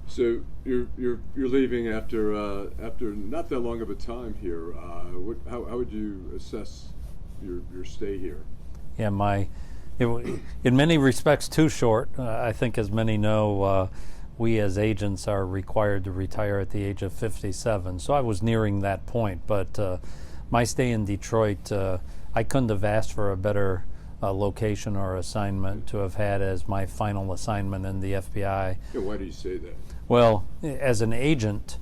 So you're leaving after not that long of a time here. How would you assess your stay here? Yeah, in many respects too short. I think, as many know, we as agents are required to retire at the age of 57. So I was nearing that point. But my stay in Detroit, I couldn't have asked for a better location or assignment to have had as my final assignment in the FBI. Yeah, why do you say that? Well, as an agent,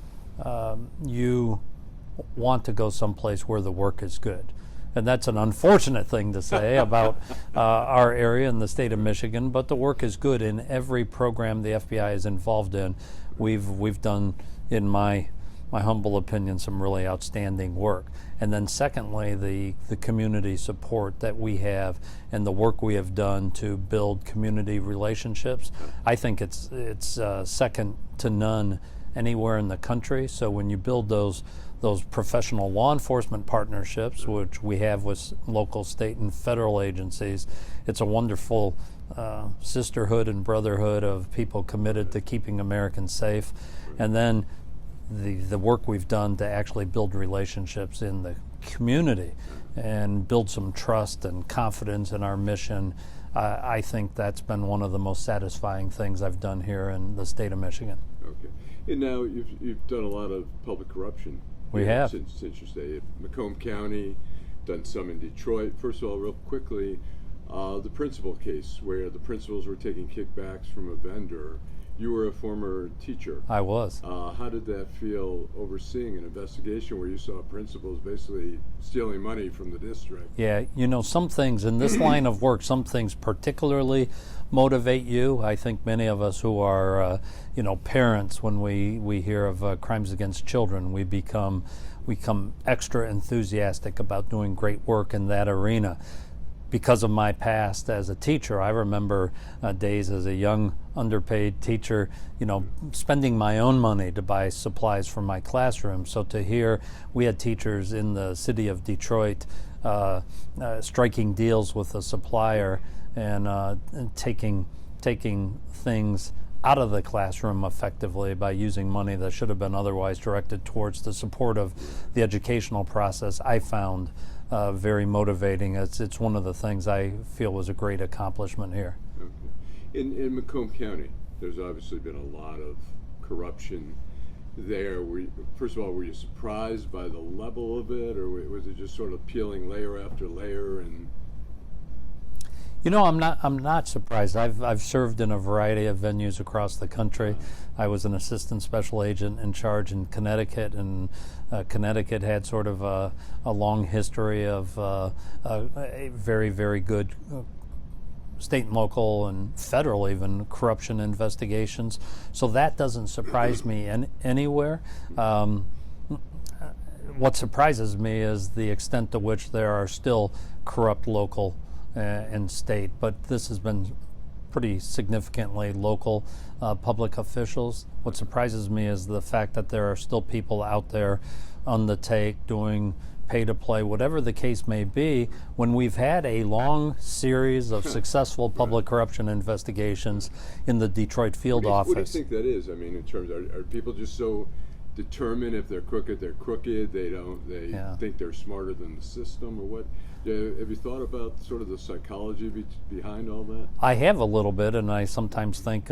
you want to go someplace where the work is good. And that's an unfortunate thing to say about our area in the state of Michigan, but the work is good in every program the FBI is involved in. We've done, in my humble opinion, some really outstanding work. And then secondly, the community support that we have and the work we have done to build community relationships, I think it's second to none anywhere in the country. So when you build those professional law enforcement partnerships, which we have with local, state, and federal agencies, it's a wonderful sisterhood and brotherhood of people committed to keeping Americans safe. And then the work we've done to actually build relationships in the community and build some trust and confidence in our mission, I think that's been one of the most satisfying things I've done here in the state of Michigan. Okay. And now you've done a lot of public corruption. We have. Since your stay at Macomb County, done some in Detroit. First of all, real quickly, the principal case where the principals were taking kickbacks from a vendor. You were a former teacher. I was. How did that feel, overseeing an investigation where you saw principals basically stealing money from the district? Yeah, some things in this line of work, some things particularly motivate you. I think many of us who are, parents, when we hear of crimes against children, we become extra enthusiastic about doing great work in that arena. Because of my past as a teacher, I remember days as a young, underpaid teacher, spending my own money to buy supplies for my classroom. So to hear we had teachers in the city of Detroit striking deals with a supplier and taking things out of the classroom effectively by using money that should have been otherwise directed towards the support of the educational process, I found very motivating. It's one of the things I feel was a great accomplishment here. Okay. In Macomb County, there's obviously been a lot of corruption there. First of all, were you surprised by the level of it, or was it just sort of peeling layer after layer? And I'm not surprised. I've served in a variety of venues across the country. I was an assistant special agent in charge in Connecticut, and Connecticut had sort of a long history of a very, very good state and local and federal even corruption investigations. So that doesn't surprise me anywhere. What surprises me is the extent to which there are still corrupt local and state, but this has been pretty significantly local public officials. What surprises me is the fact that there are still people out there on the take doing pay to play, whatever the case may be, when we've had a long series of successful public corruption investigations in the Detroit field office. What do you think that is? I mean, in terms of, are people just so determined if they're crooked, they're crooked, they think they're smarter than the system, or what? Have you thought about sort of the psychology behind all that? I have a little bit, and I sometimes think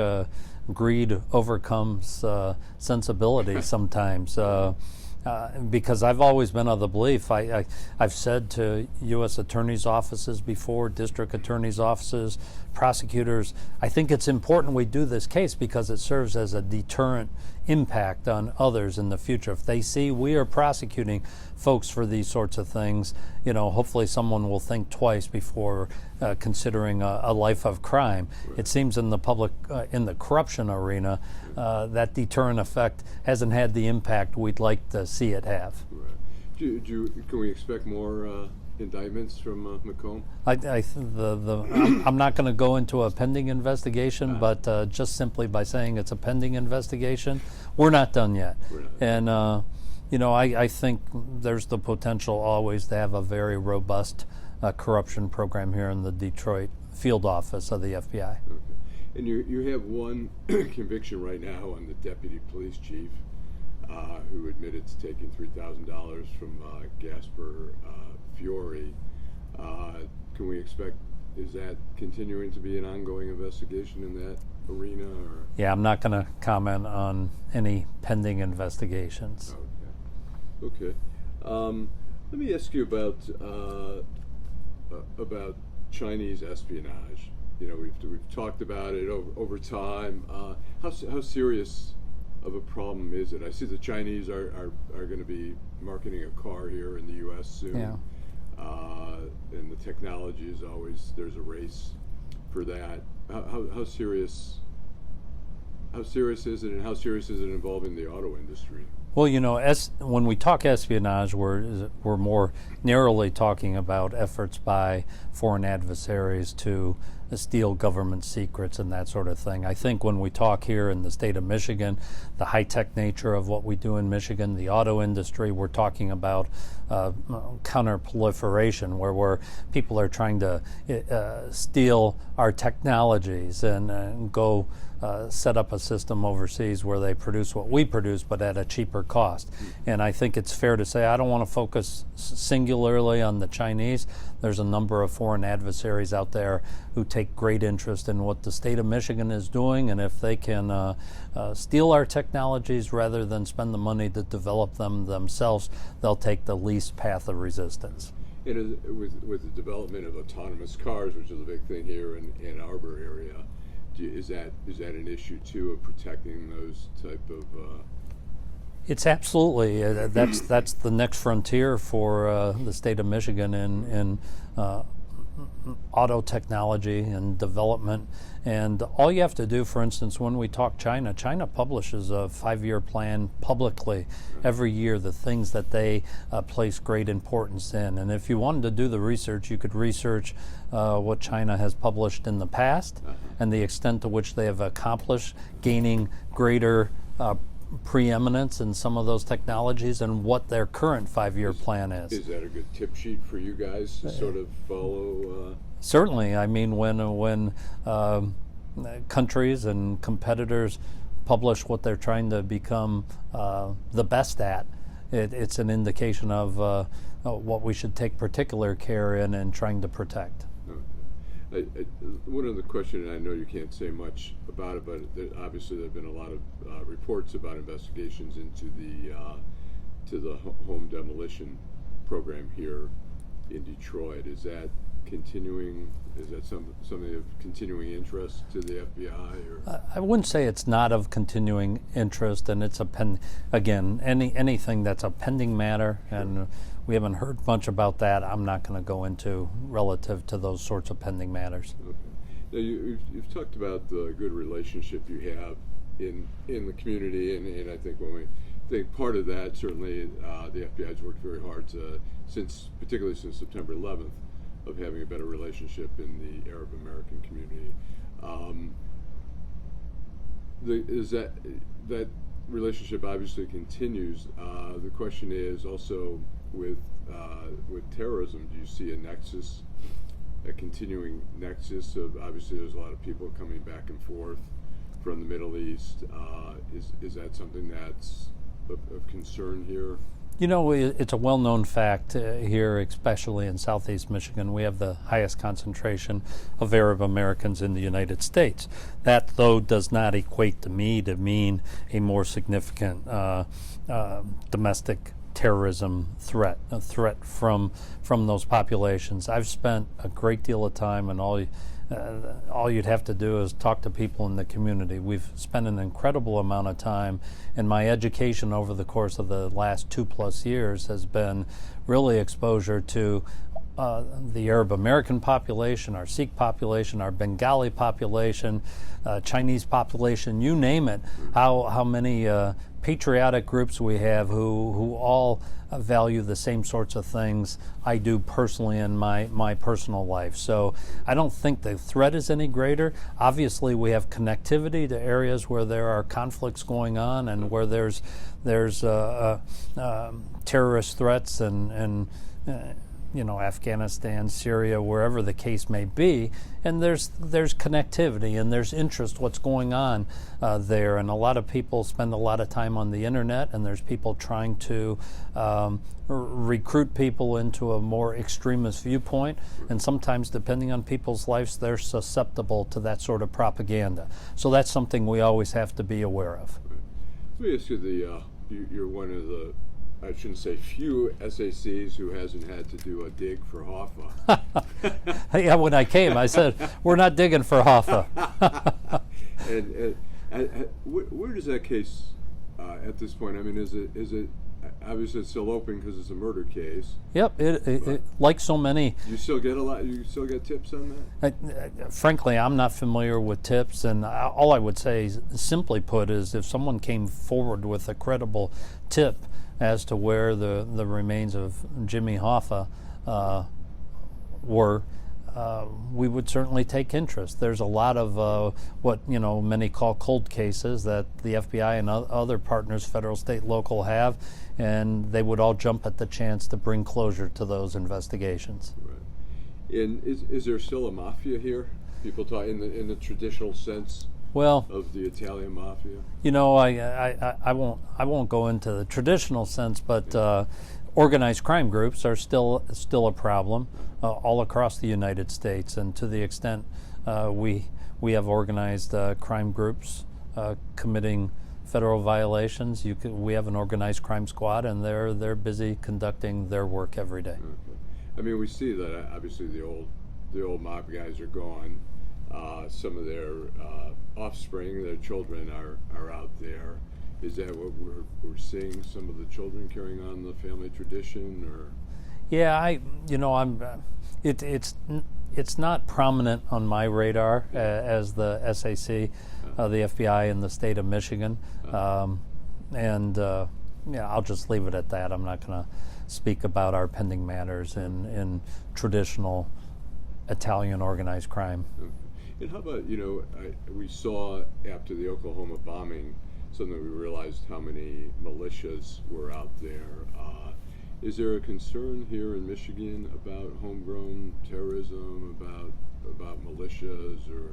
greed overcomes sensibility sometimes. Because I've always been of the belief, I've said to U.S. attorneys' offices before, district attorneys' offices, prosecutors, I think it's important we do this case because it serves as a deterrent impact on others in the future. If they see we are prosecuting folks for these sorts of things, hopefully someone will think twice before considering a life of crime. Right. It seems in the public, in the corruption arena, that deterrent effect hasn't had the impact we'd like to see it have. Right. Can we expect more indictments from Macomb? I'm not going to go into a pending investigation, but just simply by saying it's a pending investigation, we're not done yet. And I think there's the potential always to have a very robust corruption program here in the Detroit field office of the FBI. Okay. And you have one conviction right now on the deputy police chief who admitted to taking $3,000 from Gasper Fiore. Can we expect, is that continuing to be an ongoing investigation in that arena? Or? Yeah, I'm not going to comment on any pending investigations. Okay. Let me ask you about Chinese espionage. You know, we've talked about it over time. How serious of a problem is it? I see the Chinese are going to be marketing a car here in the U.S. soon. Yeah. And the technology is always, there's a race for that. How serious is it, and how serious is it involving the auto industry? Well, you know, when we talk espionage, we're more narrowly talking about efforts by foreign adversaries to steal government secrets and that sort of thing. I think when we talk here in the state of Michigan, the high-tech nature of what we do in Michigan, the auto industry, we're talking about counter-proliferation, where people are trying to steal our technologies and go set up a system overseas where they produce what we produce but at a cheaper cost. And I think it's fair to say I don't want to focus singularly on the Chinese. There's a number of foreign adversaries out there who take great interest in what the state of Michigan is doing, and if they can steal our technologies rather than spend the money to develop them themselves, they'll take the least path of resistance. And with the development of autonomous cars, which is a big thing here in Ann Arbor area, is that an issue too, of protecting those type of? It's absolutely that's the next frontier for the state of Michigan in auto technology and development. And all you have to do, for instance, when we talk China publishes a 5-year plan publicly every year, the things that they place great importance in. And if you wanted to do the research, you could research what China has published in the past and the extent to which they have accomplished gaining greater preeminence in some of those technologies and what their current 5-year plan is. Is that a good tip sheet for you guys to sort of follow? Certainly. I mean, when countries and competitors publish what they're trying to become the best at, it's an indication of what we should take particular care in trying to protect. One other question, and I know you can't say much about it, but obviously there have been a lot of reports about investigations into the home demolition program here in Detroit. Is that continuing? Is that something of continuing interest to the FBI? Or? I wouldn't say it's not of continuing interest, and it's anything that's a pending matter, and we haven't heard much about that. I'm not going to go into relative to those sorts of pending matters. Okay. Now you've talked about the good relationship you have in the community, and I think part of that, certainly the FBI has worked very hard particularly since September 11th, of having a better relationship in the Arab American community. Is that relationship obviously continues? The question is also with terrorism, do you see a continuing nexus of, obviously there's a lot of people coming back and forth from the Middle East. Is that something that's of concern here? You know, it's a well-known fact here, especially in Southeast Michigan, we have the highest concentration of Arab Americans in the United States. That, though, does not equate to mean a more significant domestic terrorism threat, a threat from those populations. I've spent a great deal of time, and all you'd have to do is talk to people in the community. We've spent an incredible amount of time, and my education over the course of the last 2+ years has been really exposure to the Arab American population, our Sikh population, our Bengali population, Chinese population, you name it, how many patriotic groups we have who all value the same sorts of things I do personally in my personal life. So I don't think the threat is any greater. Obviously, we have connectivity to areas where there are conflicts going on and where there's terrorist threats and Afghanistan, Syria, wherever the case may be, and there's connectivity and there's interest what's going on there, and a lot of people spend a lot of time on the internet, and there's people trying to recruit people into a more extremist viewpoint, and sometimes, depending on people's lives, they're susceptible to that sort of propaganda. So that's something we always have to be aware of. Let me ask you, you're one of the, I shouldn't say few SACs who hasn't had to do a dig for Hoffa. Yeah, when I came, I said, we're not digging for Hoffa. and where does that case at this point? I mean, is it obviously it's still open because it's a murder case? Yep, it like so many. You still get a lot. You still get tips on that? Frankly, I'm not familiar with tips, and all I would say, simply put, is if someone came forward with a credible tip as to where the remains of Jimmy Hoffa were, we would certainly take interest. There's a lot of what many call cold cases that the FBI and other partners, federal, state, local, have, and they would all jump at the chance to bring closure to those investigations. Right. And is there still a mafia here? People talk in the traditional sense. Well, of the Italian mafia. I won't go into the traditional sense, but organized crime groups are still a problem all across the United States, and to the extent we have organized crime groups committing federal violations, we have an organized crime squad, and they're busy conducting their work every day. Okay. I mean, we see that obviously the old mob guys are gone. Some of their offspring, their children, are out there. Is that what we're seeing? Some of the children carrying on the family tradition, or? Yeah, it's not prominent on my radar as the SAC, the FBI in the state of Michigan, and I'll just leave it at that. I'm not going to speak about our pending matters in traditional Italian organized crime. Okay. And how about, we saw after the Oklahoma bombing, suddenly we realized how many militias were out there. Is there a concern here in Michigan about homegrown terrorism, about militias, or?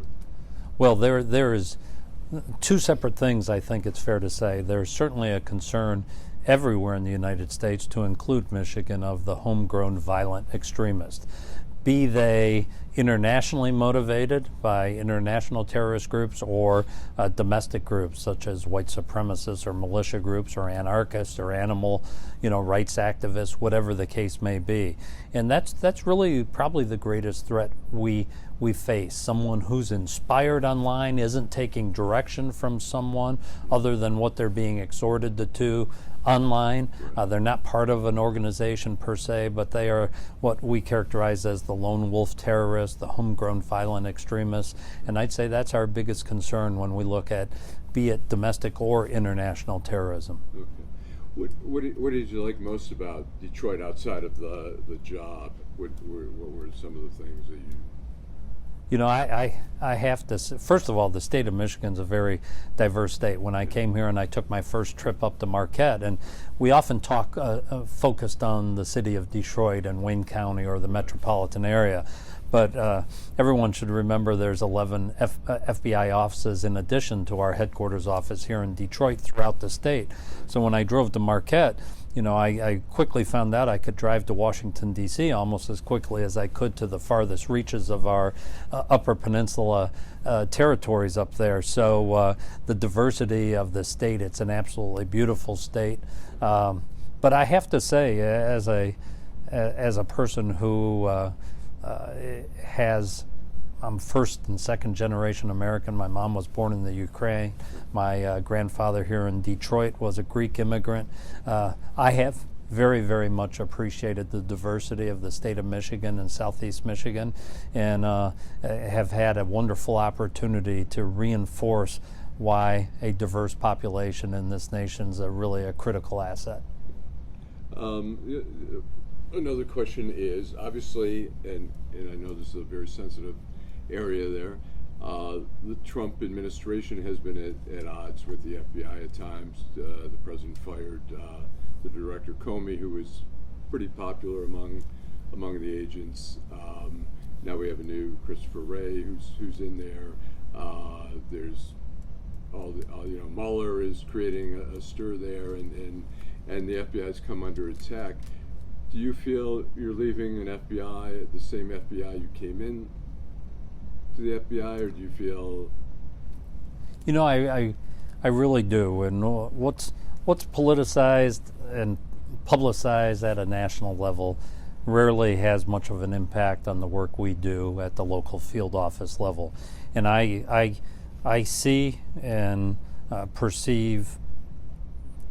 Well, there is two separate things. I think it's fair to say there's certainly a concern everywhere in the United States, to include Michigan, of the homegrown violent extremists, be they internationally motivated by international terrorist groups or domestic groups such as white supremacists or militia groups or anarchists or animal rights activists, whatever the case may be. And that's really probably the greatest threat we face. Someone who's inspired online, isn't taking direction from someone other than what they're being exhorted to do online. They're not part of an organization per se, but they are what we characterize as the lone wolf terrorists, the homegrown violent extremists, and I'd say that's our biggest concern when we look at, be it domestic or international terrorism. Okay. What did you like most about Detroit outside of the job? What were some of the things that you? I have to say, first of all, the state of Michigan is a very diverse state. When I came here and I took my first trip up to Marquette, and we often talk focused on the city of Detroit and Wayne County or the metropolitan area, but everyone should remember there's 11 FBI offices in addition to our headquarters office here in Detroit throughout the state. So when I drove to Marquette, I quickly found out I could drive to Washington, D.C. almost as quickly as I could to the farthest reaches of our Upper Peninsula territories up there. So the diversity of the state, it's an absolutely beautiful state. But I have to say, as a person who I'm first and second generation American. My mom was born in the Ukraine. My grandfather here in Detroit was a Greek immigrant. I have very, very much appreciated the diversity of the state of Michigan and Southeast Michigan, and have had a wonderful opportunity to reinforce why a diverse population in this nation is really a critical asset. Another question is, obviously, and I know this is a very sensitive area there, the Trump administration has been at odds with the FBI at times. The president fired the director Comey, who was pretty popular among among the agents. Now we have a new Christopher Wray who's in there. There's Mueller is creating a stir there, and the FBI's come under attack. Do you feel you're leaving an FBI, the same FBI you came in to the FBI, or do you feel? I really do. And what's politicized and publicized at a national level rarely has much of an impact on the work we do at the local field office level. And I see and perceive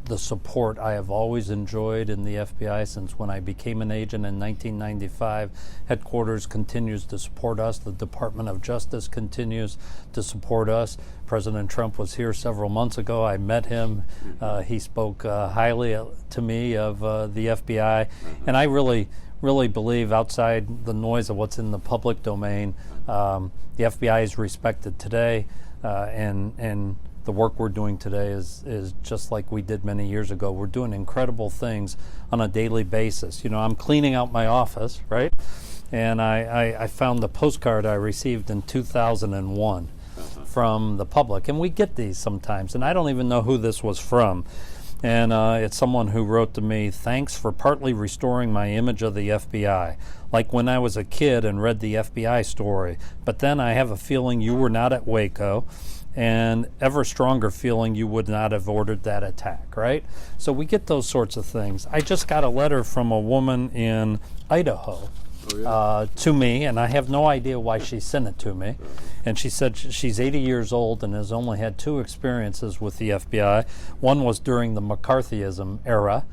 the support I have always enjoyed in the FBI since when I became an agent in 1995. Headquarters continues to support us. The Department of Justice continues to support us. President Trump was here several months ago. I met him. He spoke highly to me of the FBI. And I really believe, outside the noise of what's in the public domain, the FBI is respected today, and the work we're doing today is just like we did many years ago. We're doing incredible things on a daily basis. I'm cleaning out my office, right? And I found the postcard I received in 2001 from the public. And we get these sometimes, and I don't even know who this was from. And it's someone who wrote to me, "Thanks for partly restoring my image of the FBI. Like when I was a kid and read the FBI story. But then I have a feeling you were not at Waco, and ever stronger feeling you would not have ordered that attack," right? So we get those sorts of things. I just got a letter from a woman in Idaho to me, and I have no idea why she sent it to me. And she said she's 80 years old and has only had 2 experiences with the FBI. One was during the McCarthyism era,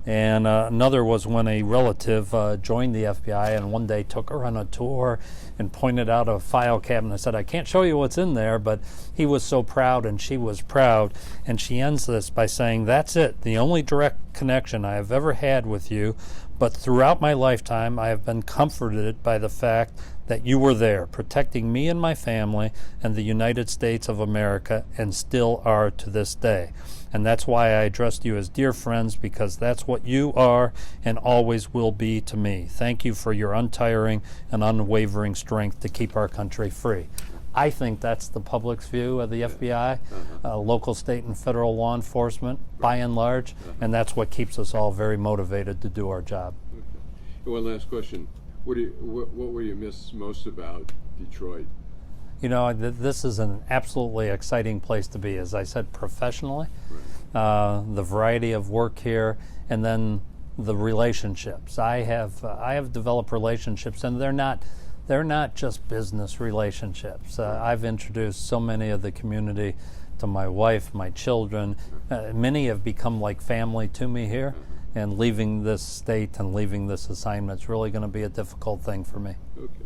and another was when a relative joined the FBI and one day took her on a tour and pointed out a file cabinet and said, "I can't show you what's in there," but he was so proud and she was proud. And she ends this by saying, "That's it, the only direct connection I have ever had with you, but throughout my lifetime I have been comforted by the fact that you were there, protecting me and my family and the United States of America, and still are to this day. And that's why I addressed you as dear friends, because that's what you are and always will be to me. Thank you for your untiring and unwavering strength to keep our country free." I think that's the public's view of the FBI, local, state, and federal law enforcement, by and large, and that's what keeps us all very motivated to do our job. Okay. One last question. What will you miss most about Detroit? This is an absolutely exciting place to be, as I said, professionally. Right. The variety of work here, and then the relationships. I have developed relationships, and they're not just business relationships. I've introduced so many of the community to my wife, my children. Many have become like family to me here. And leaving this state and leaving this assignment is really going to be a difficult thing for me. Okay.